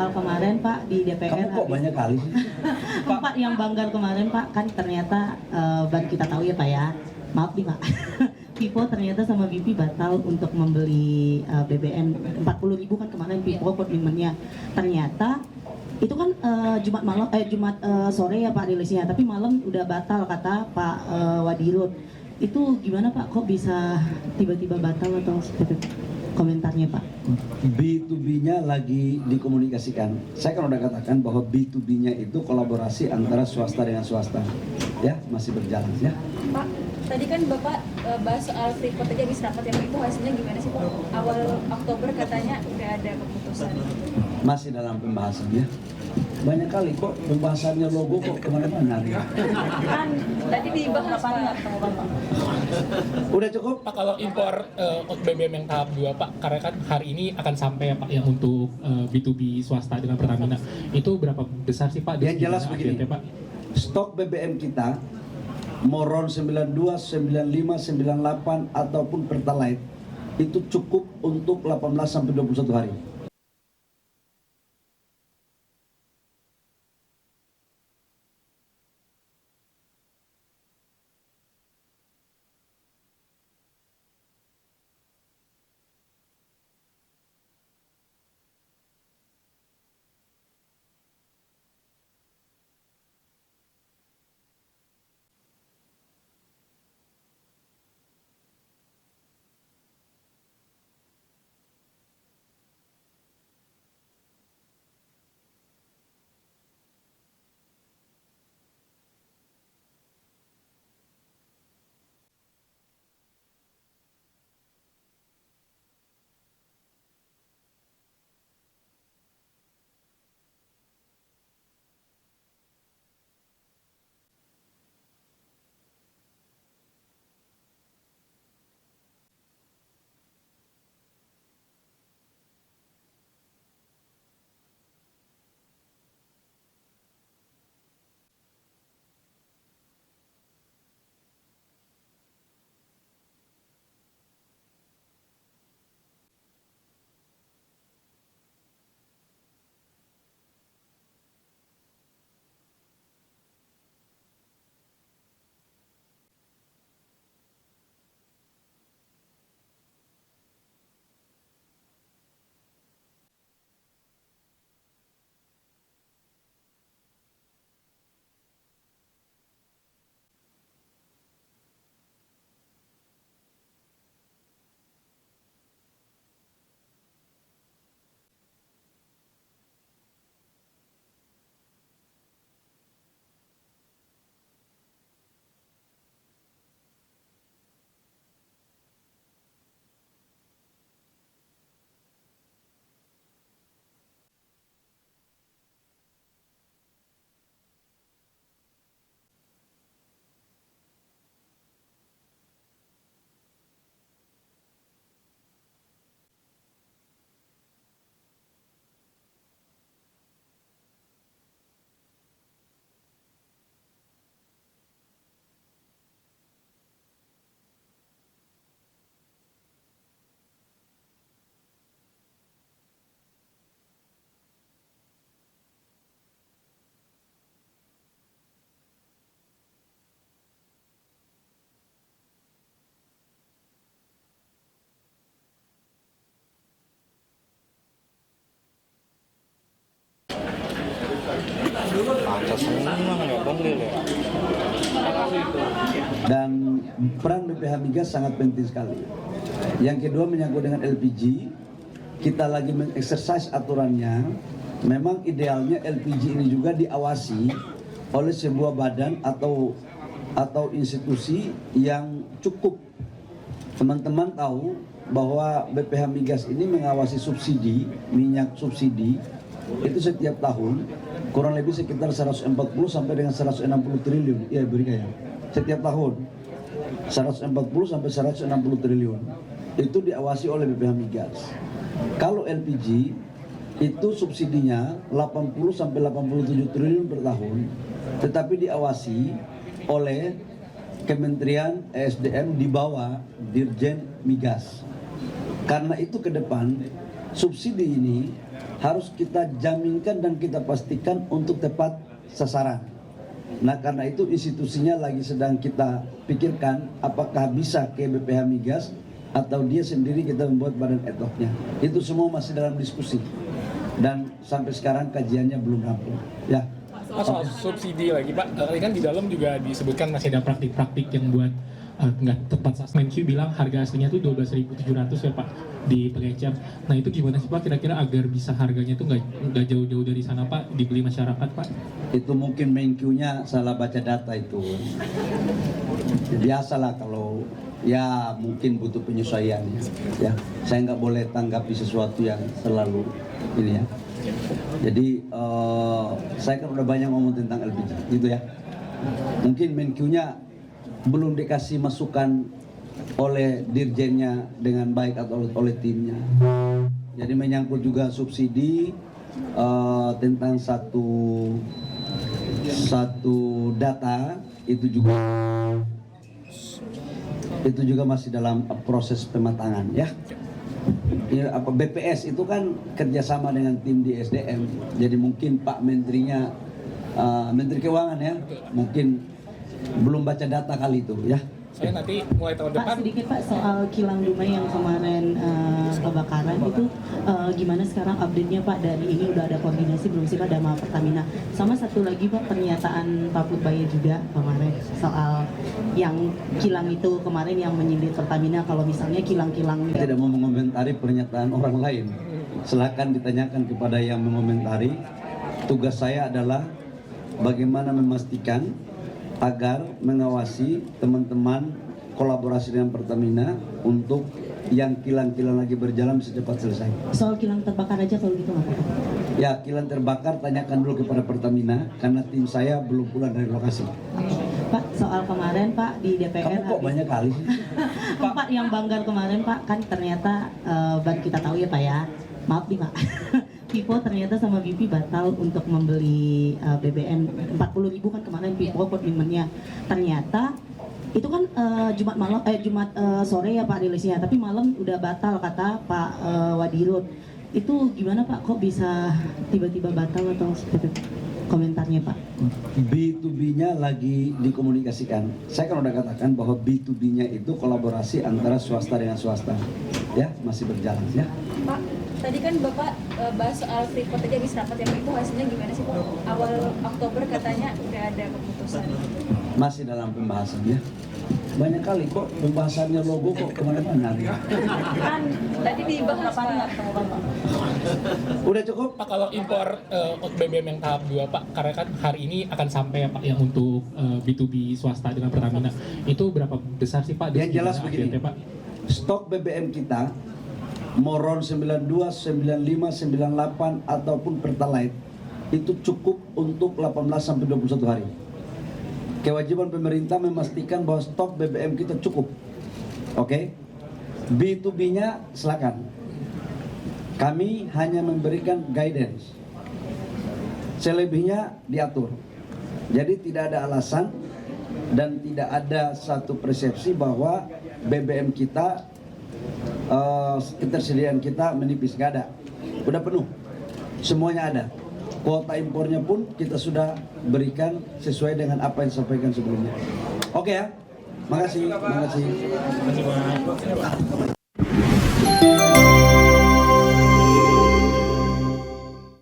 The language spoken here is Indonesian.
banggal kemarin Pak di DPR. Kamu kok banyak kali sih? Pak yang banggal kemarin Pak kan ternyata baru kita tahu ya Pak ya. Maaf nih Pak. Vivo ternyata sama BP batal untuk membeli BBM 40.000 kan kemarin Vivo komitmennya. Ternyata itu kan Jumat malam Jumat sore ya Pak rilisnya, tapi malam udah batal kata Pak Wadirut. Itu gimana Pak, kok bisa tiba-tiba batal atau seperti itu? Komentarnya Pak. B2B-nya lagi dikomunikasikan. Saya kan udah katakan bahwa B2B-nya itu kolaborasi antara swasta dengan swasta. Ya, masih berjalan ya. Pak, tadi kan Bapak bahas soal Freeport aja habis rapat yang itu hasilnya gimana sih Pak? Awal Oktober katanya udah ada keputusan. Masih dalam pembahasan ya. Banyak kali kok pembahasannya logo kok kemana-mana ya. Kan tadi dibahas Pak. Udah cukup? Pak, kalau impor BBM yang tahap 2 Pak, karena kan hari ini akan sampai ya Pak yang untuk B2B swasta dengan Pertamina, itu berapa besar sih Pak? Yang jelas begini, Pak? stok BBM kita Moron 92, 95, 98 ataupun Pertalite itu cukup untuk 18 sampai 21 hari. Dan peran BPH Migas sangat penting sekali. Yang kedua menyangkut dengan LPG, kita lagi mengeksersis aturannya. Memang idealnya LPG ini juga diawasi oleh sebuah badan atau institusi yang cukup. Teman-teman tahu bahwa BPH Migas ini mengawasi subsidi, minyak subsidi itu setiap tahun kurang lebih sekitar 140 sampai dengan 160 triliun ya berikan ya. Setiap tahun 140 sampai 160 triliun itu diawasi oleh BPH Migas. Kalau LPG itu subsidinya 80 sampai 87 triliun per tahun, tetapi diawasi oleh Kementerian ESDM di bawah Dirjen Migas. Karena itu ke depan subsidi ini harus kita jaminkan dan kita pastikan untuk tepat sasaran. Nah karena itu institusinya lagi sedang kita pikirkan apakah bisa ke BPH Migas atau dia sendiri kita membuat badan ad hoc-nya. Itu semua masih dalam diskusi dan sampai sekarang kajiannya belum rampung. Ya. Pak, soal subsidi lagi Pak, tadi kan di dalam juga disebutkan masih ada praktik-praktik yang buat nggak tepat sasaran. Menkyu bilang harga aslinya tuh 12.700 ya Pak di pengecer. Nah itu gimana sih Pak kira-kira agar bisa harganya tuh nggak jauh-jauh dari sana Pak, dibeli masyarakat Pak? Itu mungkin Menkyu-nya salah baca data itu. Biasalah kalau ya mungkin butuh penyesuaian ya. Saya nggak boleh tanggapi sesuatu yang selalu ini ya. Jadi saya kan udah banyak ngomong tentang LPG gitu ya. Mungkin Menkyu-nya belum dikasih masukan oleh dirjennya dengan baik atau oleh timnya. Jadi menyangkut juga subsidi tentang satu data itu juga masih dalam proses pematangan ya. Ya, BPS itu kan kerjasama dengan tim di SDM. Jadi mungkin Pak Menterinya, Menteri Keuangan ya, mungkin belum baca data kali itu ya. Saya nanti mulai tahun Pak, depan. sedikit Pak soal kilang Dumai yang kemarin kebakaran itu gimana sekarang update-nya Pak? Dari ini udah ada koordinasi belum sih Pak sama Pertamina? Sama satu lagi Pak, pernyataan Pak Putbaya juga kemarin soal yang kilang itu kemarin yang menyindir Pertamina kalau misalnya kilang-kilang Saya tidak mau mengomentari pernyataan orang lain. Silakan ditanyakan kepada yang mengomentari. Tugas saya adalah bagaimana memastikan agar mengawasi teman-teman kolaborasi dengan Pertamina untuk yang kilang-kilang lagi berjalan bisa cepat selesai. soal kilang terbakar aja kalau gitu nggak apa-apa? Ya kilang terbakar tanyakan dulu kepada Pertamina karena tim saya belum pulang dari lokasi. Pak, soal kemarin Pak di DPR Kamu kok banyak kali sih? Pak yang banggar kemarin Pak kan ternyata baru kita tahu ya Pak ya, maaf nih Pak. Pipo ternyata sama BP batal untuk membeli BBM 40.000 kan kemarin Pipo komitmennya. Ternyata itu kan Jumat sore ya Pak rilisnya, tapi malam udah batal kata Pak Wadirut. Itu gimana Pak, kok bisa tiba-tiba batal atau seperti itu? Komentarnya Pak. B2B-nya lagi dikomunikasikan. Saya kan udah katakan bahwa B2B-nya itu kolaborasi antara swasta dengan swasta. Ya, masih berjalan ya. Pak, tadi kan Bapak bahas soal Freeport aja habis rapat yang itu hasilnya gimana sih Pak? Awal Oktober katanya udah ada keputusan. Masih dalam pembahasan ya. Banyak kali kok pembahasannya logo kok kemana-mana. Kan tadi dibahas Pak. Udah cukup? Pak kalau impor BBM yang tahap 2 Pak, karena kan hari ini akan sampai ya Pak yang untuk B2B swasta dengan Pertamina. Itu berapa besar sih Pak? Yang jelas begini, Pak. stok BBM kita Moron 92, 95, 98 ataupun Pertalite itu cukup untuk 18 sampai 21 hari. Kewajiban pemerintah memastikan bahwa stok BBM kita cukup. Oke? B2B-nya silakan. Kami hanya memberikan guidance. Selebihnya diatur. Jadi tidak ada alasan dan tidak ada satu persepsi bahwa BBM kita ketersediaan kita menipis, nggak ada. Udah penuh. Semuanya ada. Kuota impornya pun kita sudah berikan sesuai dengan apa yang disampaikan sebelumnya. Oke ya. Makasih.